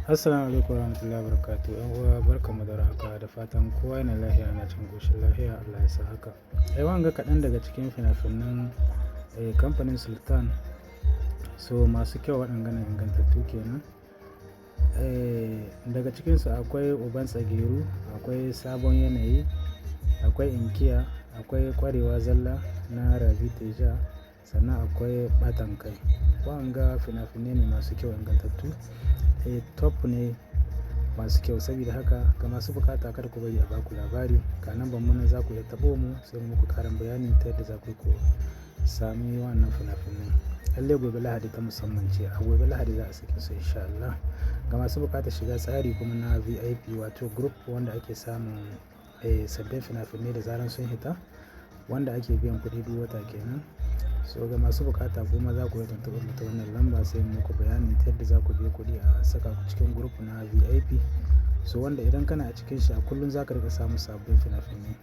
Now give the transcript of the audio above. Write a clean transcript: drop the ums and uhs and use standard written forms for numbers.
Assalamu alaikum warahmatullahi wabarakatuh. Yan uwa barkamu da haka da fatan kowa yana lafiya yana cin koshin lafiya Allah ya sa haka. Wanga kaɗan daga cikin fina-finan kamfanin Sultan so masu kyau waɗannan ingantattu kenan. Daga cikinsu akwai Uban Tsageru, akwai Sabon Yanayi, akwai Inkiya, akwai Kwarewa Zalla na Rabi Teja, sannan akwai Ɓatan Kai. Wanga fina-finai ne masu kyau ingantattu. Top ne masu kyau, saboda haka ga masu bukata kada ku bari a baku labari ga nan ban za ku iya taɓo mu sai muku karin bayani ta yadda za ku sami wannan fina-finai. Lallai gobe Lahadi ta musamman ce, a gobe Lahadi za a sake su insha Allah. Ga masu bukatar shiga tsari kuma na VIP wato group wanda ake samun sabbin fina-finai da zaran sun hita, wanda ake biyan kuɗi duk wata kenan. So ga masu bukata kuma za ku yi tuntuɓar mu ta wannan lamba sai muku bayani ta yadda za ku biya kuɗi a saka ku cikin group na VIP. So wanda idan kana a cikin shi a kullum za ka riƙa samun sabbin fina-finai.